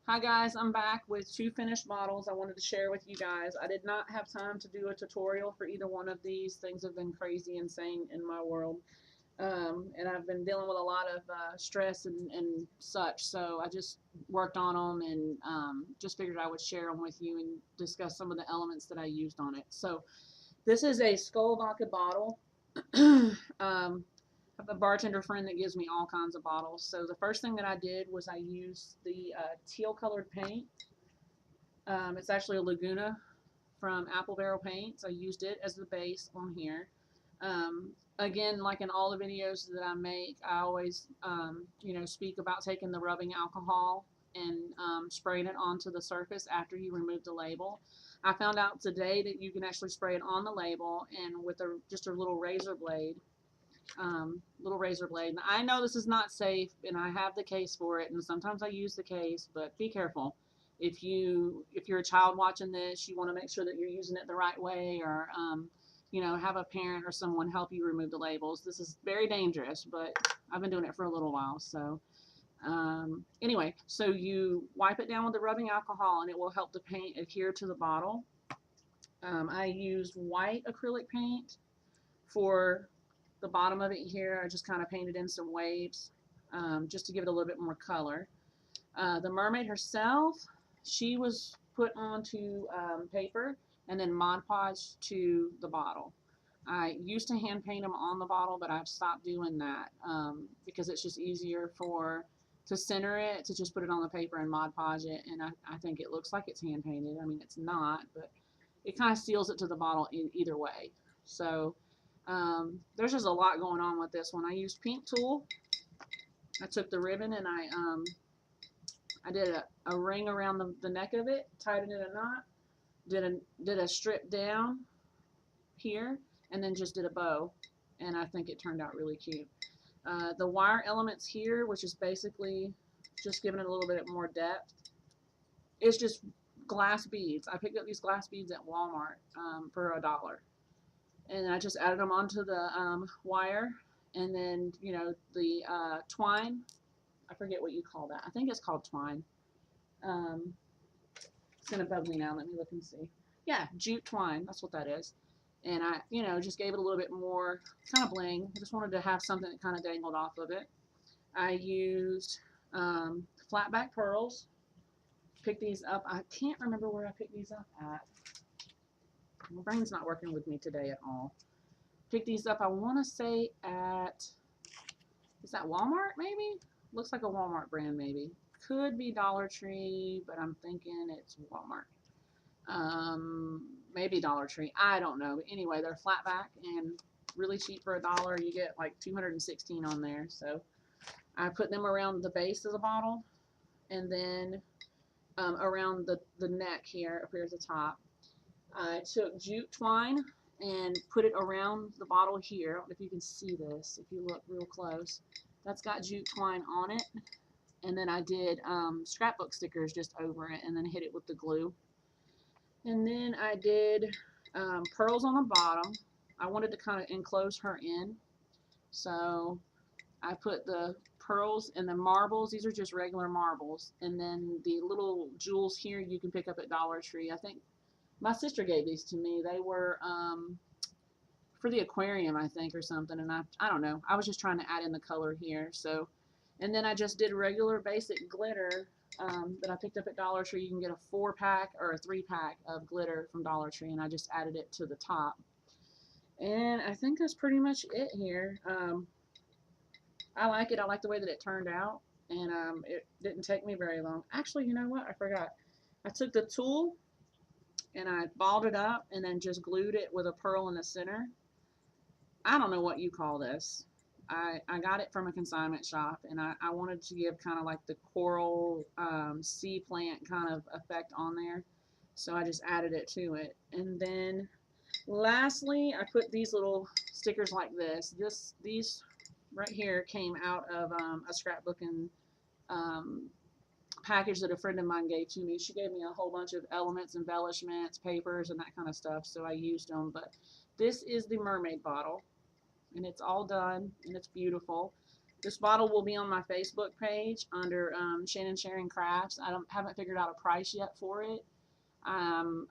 Hi guys, I'm back with two finished bottles I wanted to share with you guys. I did not have time to do a tutorial for either one of these. Things have been crazy insane in my world. And I've been dealing with a lot of stress and such, so I just worked on them and just figured I would share them with you and discuss some of the elements that I used on it. So this is a Skull Vodka bottle. I have a bartender friend that gives me all kinds of bottles. So the first thing that I did was I used the teal colored paint. It's actually a Laguna from Apple Barrel Paints. I used it as the base on here. Again, like in all the videos that I make, I always, speak about taking the rubbing alcohol and spraying it onto the surface after you remove the label. I found out today that you can actually spray it on the label and with just a little razor blade. And I know this is not safe, and I have the case for it, and sometimes I use the case, but be careful. If you're a child watching this, you want to make sure that you're using it the right way, or have a parent or someone help you remove the labels. This is very dangerous, but I've been doing it for a little while, so. Anyway, so you wipe it down with the rubbing alcohol, and it will help the paint adhere to the bottle. I used white acrylic paint for the bottom of it here. I just kind of painted in some waves just to give it a little bit more color. The mermaid herself, she was put onto paper and then Mod Podge to the bottle. I used to hand paint them on the bottle, but I've stopped doing that because it's just easier to center it, to just put it on the paper and Mod Podge it, and I think it looks like it's hand painted. I mean, it's not, but it kind of seals it to the bottle either way. So there's just a lot going on with this one. I used pink tulle. I took the ribbon and I did a ring around the neck of it, tied it in a knot, did a strip down here, and then just did a bow. And I think it turned out really cute. The wire elements here, which is basically just giving it a little bit more depth, is just glass beads. I picked up these glass beads at Walmart for $1. And I just added them onto the wire, and then the twine. I forget what you call that. I think it's called twine. Um, it's gonna bug me now. Let me look and see. Yeah, jute twine. That's what that is. And I, just gave it a little bit more kind of bling. I just wanted to have something that kind of dangled off of it. I used flat back pearls. Picked these up. I can't remember where I picked these up at. My brain's not working with me today at all. Picked these up, I want to say is that Walmart maybe? Looks like a Walmart brand maybe. Could be Dollar Tree, but I'm thinking it's Walmart. Maybe Dollar Tree. I don't know. But anyway, they're flat back and really cheap for $1. You get like 216 on there. So I put them around the base of the bottle, and then around the neck here, up here at the top. I took jute twine and put it around the bottle here. I don't know if you can see this, if you look real close. That's got jute twine on it. And then I did scrapbook stickers just over it and then hit it with the glue. And then I did pearls on the bottom. I wanted to kind of enclose her in. So I put the pearls and the marbles. These are just regular marbles. And then the little jewels here you can pick up at Dollar Tree. I think my sister gave these to me. They were for the aquarium, I think, or something. And I don't know. I was just trying to add in the color here. So, and then I just did regular basic glitter that I picked up at Dollar Tree. You can get a 4-pack or a 3-pack of glitter from Dollar Tree, and I just added it to the top. And I think that's pretty much it here. I like it. I like the way that it turned out, and it didn't take me very long. Actually, you know what? I forgot. I took the tulle and I balled it up and then just glued it with a pearl in the center. I don't know what you call this. I got it from a consignment shop, and I wanted to give kind of like the coral sea plant kind of effect on there. So I just added it to it. And then lastly, I put these little stickers like this. These right here came out of a scrapbooking package that a friend of mine gave to me. She gave me a whole bunch of elements, embellishments, papers, and that kind of stuff, so I used them. But this is the mermaid bottle, and it's all done, and it's beautiful. This bottle will be on my Facebook page under Shannon Sharing Crafts. I haven't figured out a price yet for it. I'm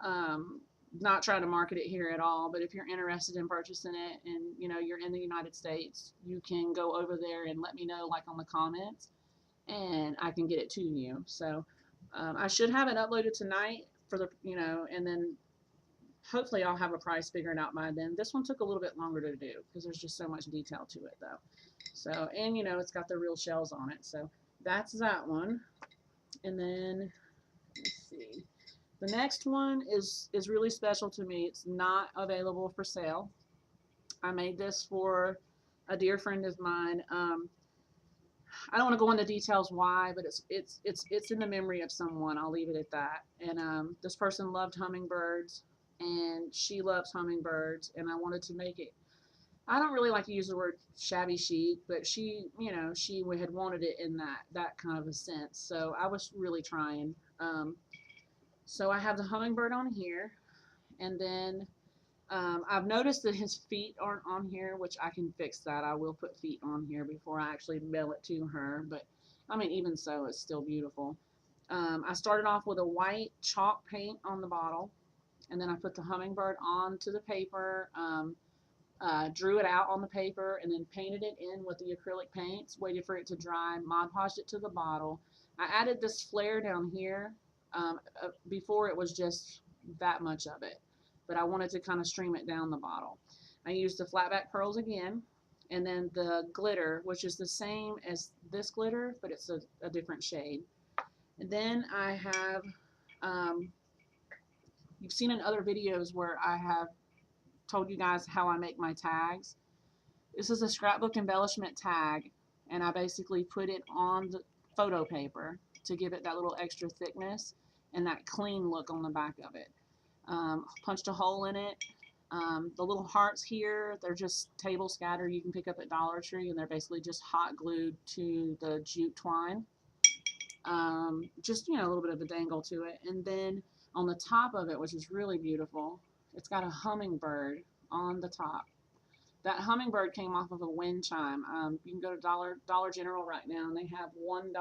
not trying to market it here at all, but if you're interested in purchasing it and you're in the United States, you can go over there and let me know, like on the comments, and I can get it to you. So I should have it uploaded tonight for the and then hopefully I'll have a price figured out by then. This one took a little bit longer to do because there's just so much detail to it though. So, and it's got the real shells on it. So that's that one. And then let's see. The next one is really special to me. It's not available for sale. I made this for a dear friend of mine. I don't want to go into details why, but it's in the memory of someone. I'll leave it at that. And this person loved hummingbirds, and she loves hummingbirds, and I wanted to make it. I don't really like to use the word shabby chic, but she had wanted it in that kind of a sense. So I was really trying. So I have the hummingbird on here, and then I've noticed that his feet aren't on here, which I can fix that. I will put feet on here before I actually mail it to her, but I mean, even so, it's still beautiful. I started off with a white chalk paint on the bottle, and then I put the hummingbird onto the paper, drew it out on the paper, and then painted it in with the acrylic paints, waited for it to dry, Mod Podged it to the bottle. I added this flare down here. Before it was just that much of it, but I wanted to kind of stream it down the bottle. I used the flatback pearls again, and then the glitter, which is the same as this glitter, but it's a different shade. And then I have, you've seen in other videos where I have told you guys how I make my tags. This is a scrapbook embellishment tag, and I basically put it on the photo paper to give it that little extra thickness and that clean look on the back of it. Punched a hole in it. The little hearts here, they're just table scatter you can pick up at Dollar Tree, and they're basically just hot glued to the jute twine. Just, a little bit of a dangle to it. And then on the top of it, which is really beautiful, it's got a hummingbird on the top. That hummingbird came off of a wind chime. You can go to Dollar General right now, and they have $1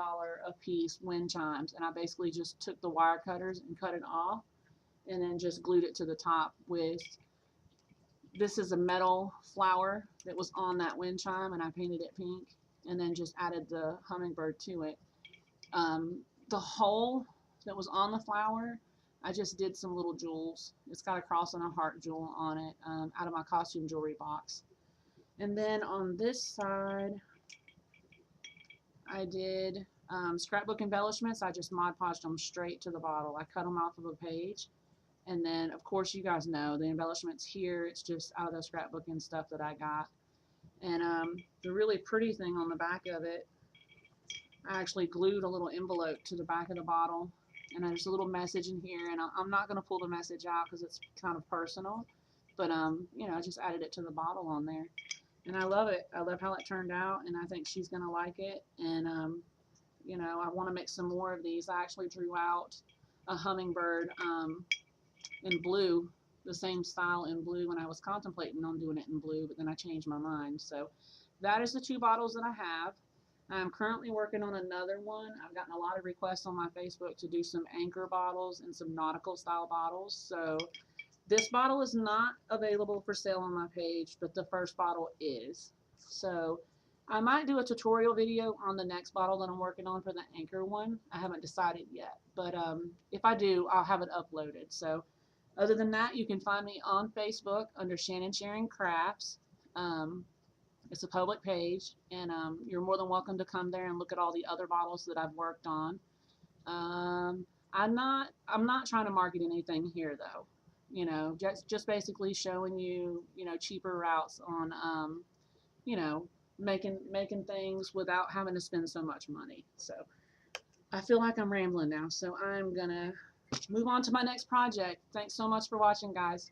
a piece wind chimes. And I basically just took the wire cutters and cut it off, and then just glued it to the top with. This is a metal flower that was on that wind chime, and I painted it pink, and then just added the hummingbird to it. The hole that was on the flower, I just did some little jewels. It's got a cross and a heart jewel on it, out of my costume jewelry box. And then on this side, I did scrapbook embellishments. I just Mod Podged them straight to the bottle. I cut them off of a page. And then, of course, you guys know the embellishments here. It's just out of the scrapbooking stuff that I got. And the really pretty thing on the back of it, I actually glued a little envelope to the back of the bottle. And there's a little message in here. And I'm not going to pull the message out because it's kind of personal. But, I just added it to the bottle on there. And I love it. I love how it turned out, and I think she's going to like it. And, I want to make some more of these. I actually drew out a hummingbird in blue, the same style in blue when I was contemplating on doing it in blue, but then I changed my mind. So that is the 2 bottles that I have. I'm currently working on another one. I've gotten a lot of requests on my Facebook to do some anchor bottles and some nautical style bottles. So this bottle is not available for sale on my page, but the first bottle is. So I might do a tutorial video on the next bottle that I'm working on for the anchor one. I haven't decided yet, but if I do, I'll have it uploaded. So other than that, you can find me on Facebook under Shannon Sharing Crafts. It's a public page, and you're more than welcome to come there and look at all the other bottles that I've worked on. I'm not trying to market anything here though. Just basically showing you, cheaper routes on, making things without having to spend so much money. So I feel like I'm rambling now, so I'm gonna move on to my next project. Thanks so much for watching, guys.